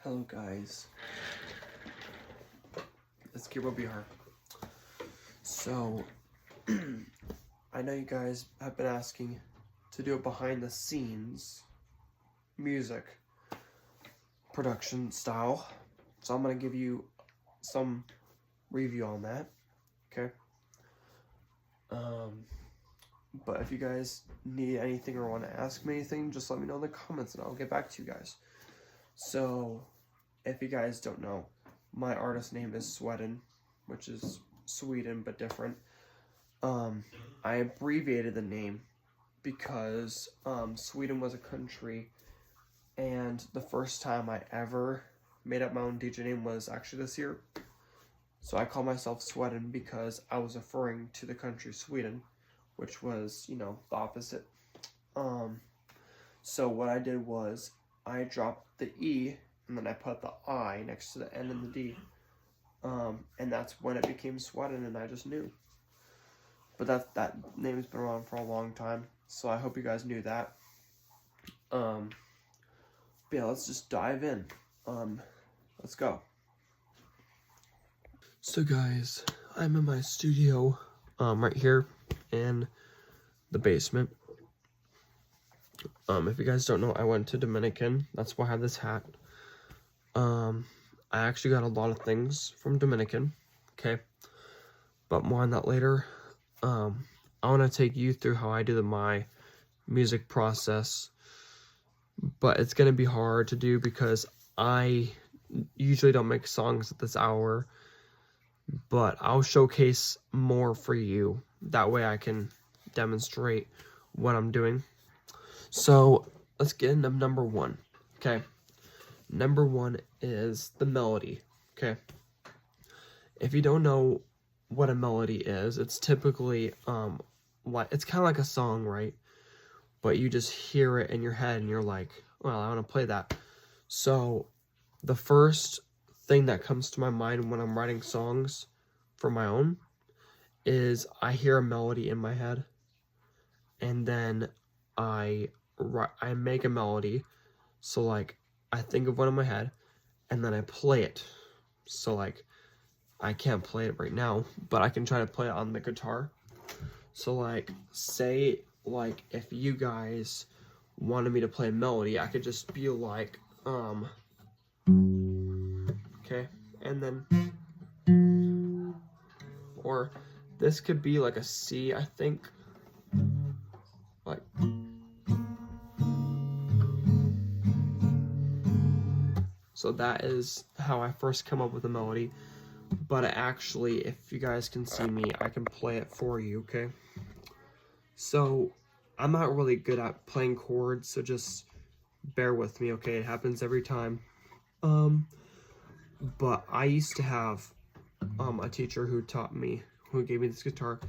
Hello guys, it's Gabriel Bihar. So, I know you guys have been asking to do a behind the scenes music production style. So I'm going to give you some review on that, okay? But if you guys need anything or want to ask me anything, just let me know in the comments and I'll get back to you guys. So, if you guys don't know, my artist name is Sweden, which is Sweden but different. I abbreviated the name because Sweden was a country, and the first time I ever made up my own DJ name was actually this year. So I call myself Sweden because I was referring to the country Sweden, which was, you know, the opposite. So what I did was I dropped the E and then I put the I next to the N and the D. And that's when it became Sweden, and I just knew. But that name's been around for a long time, so I hope you guys knew that. But yeah, let's just dive in. Let's go. So guys, I'm in my studio, right here in the basement. If you guys don't know, I went to Dominican. That's why I have this hat. I actually got a lot of things from Dominican, okay? But more on that later. I want to take you through how I do my music process. But it's going to be hard to do because I usually don't make songs at this hour. But I'll showcase more for you. That way I can demonstrate what I'm doing. So, let's get into number one, okay? Number one is the melody, okay? If you don't know what a melody is, it's typically, it's kind of like a song, right? But you just hear it in your head and you're like, well, I want to play that. So, the first thing that comes to my mind when I'm writing songs for my own is I hear a melody in my head, and then I make a melody. So like I think of one in my head and then I play it. So like I can't play it right now, but I can try to play it on the guitar. So like say like if you guys wanted me to play a melody, I could just be like okay, and then or this could be like a C, I think, like so that is how I first come up with a melody. But actually, if you guys can see me, I can play it for you, okay? So, I'm not really good at playing chords, so just bear with me, okay? It happens every time. But I used to have a teacher who who gave me this guitar.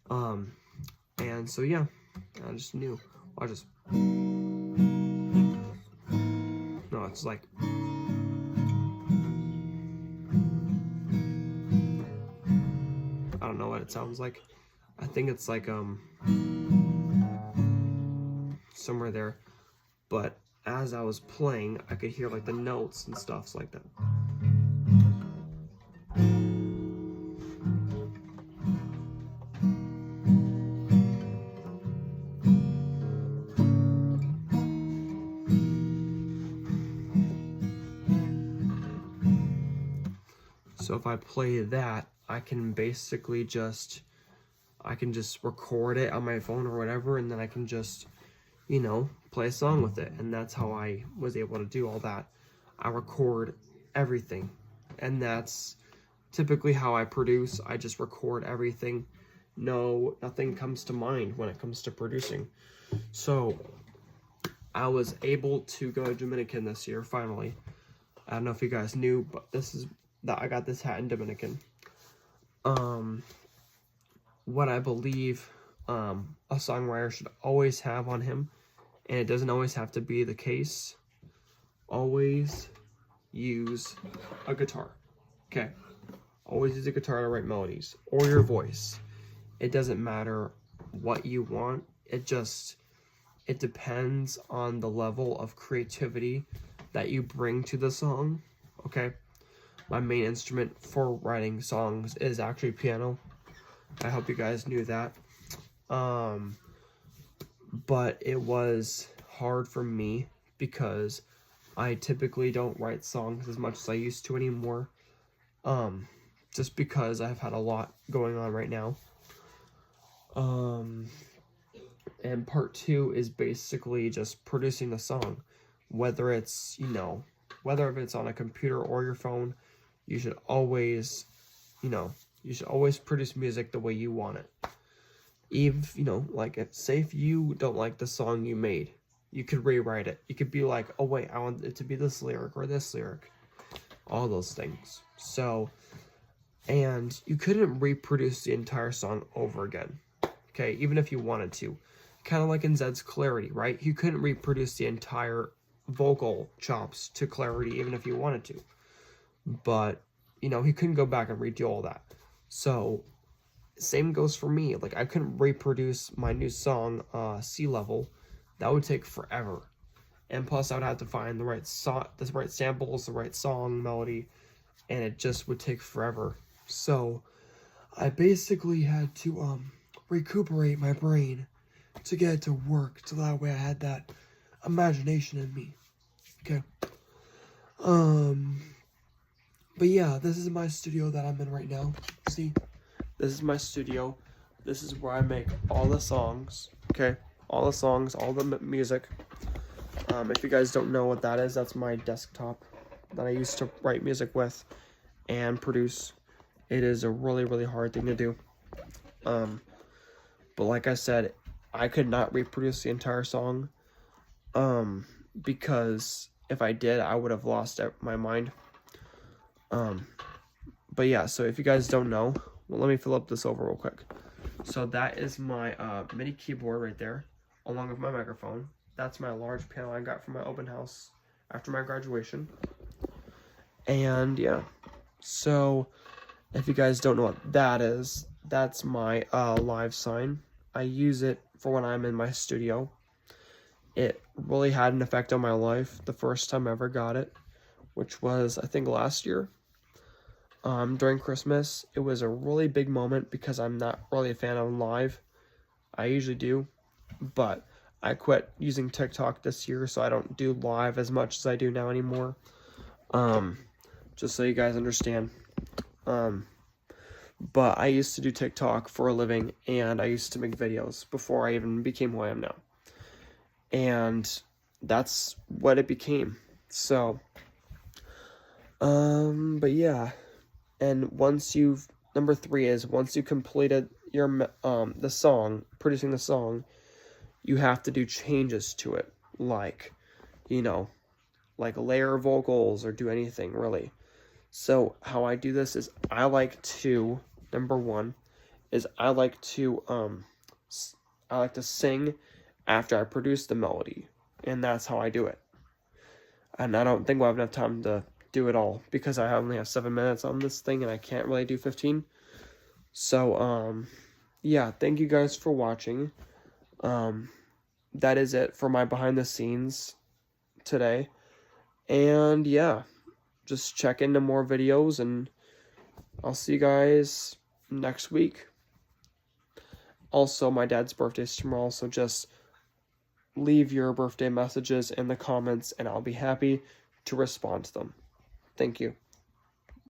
And so yeah, I just knew. No, it's like I don't know what it sounds like. I think it's like somewhere there. But as I was playing, I could hear like the notes and stuff like that. So if I play that, I can basically just record it on my phone or whatever, and then I can just, you know, play a song with it. And that's how I was able to do all that. I record everything. And that's typically how I produce. I just record everything. Nothing comes to mind when it comes to producing. So I was able to go to Dominican this year, finally. I don't know if you guys knew, but I got this hat in Dominican. What I believe a songwriter should always have on him, and it doesn't always have to be the case, always use a guitar, okay? Always use a guitar to write melodies, or your voice. It doesn't matter what you want, it depends on the level of creativity that you bring to the song, okay? My main instrument for writing songs is actually piano. I hope you guys knew that. But it was hard for me because I typically don't write songs as much as I used to anymore. Just because I've had a lot going on right now. And part 2 is basically just producing the song. Whether it's, whether if it's on a computer or your phone, you should always, produce music the way you want it. Even, say if you don't like the song you made, you could rewrite it. You could be like, oh wait, I want it to be this lyric or this lyric. All those things. So, and you couldn't reproduce the entire song over again. Okay, even if you wanted to. Kind of like in Zed's Clarity, right? You couldn't reproduce the entire vocal chops to clarity even if you wanted to. But, he couldn't go back and redo all that. So, same goes for me. Like, I couldn't reproduce my new song, Sea Level. That would take forever. And plus, I would have to find the right samples, the right song, melody, and it just would take forever. So, I basically had to, recuperate my brain to get it to work, so that way I had that imagination in me. Okay. But yeah, this is my studio that I'm in right now. See? This is my studio. This is where I make all the songs. Okay? All the songs, all the music. If you guys don't know what that is, that's my desktop that I used to write music with and produce. It is a really, really hard thing to do. But like I said, I could not reproduce the entire song, because if I did, I would have lost my mind. But yeah, so if you guys don't know, well, let me fill up this over real quick. So that is my MIDI keyboard right there, along with my microphone. That's my large piano I got from my open house after my graduation. And yeah, so if you guys don't know what that is, that's my live sign. I use it for when I'm in my studio. It really had an effect on my life the first time I ever got it, which was, I think, last year. During Christmas, it was a really big moment because I'm not really a fan of live. I usually do, but I quit using TikTok this year, so I don't do live as much as I do now anymore. Just so you guys understand. But I used to do TikTok for a living, and I used to make videos before I even became who I am now. And that's what it became. So, but yeah. And number 3 is, once you completed your, the song, producing the song, you have to do changes to it. Like, like layer vocals or do anything, really. So how I do this is I like to, number 1, is I like to sing after I produce the melody. And that's how I do it. And I don't think we'll have enough time to do it all because I only have 7 minutes on this thing and I can't really do 15. So, yeah, thank you guys for watching. That is it for my behind the scenes today. And yeah, just check into more videos and I'll see you guys next week. Also, my dad's birthday is tomorrow, so just leave your birthday messages in the comments and I'll be happy to respond to them. Thank you.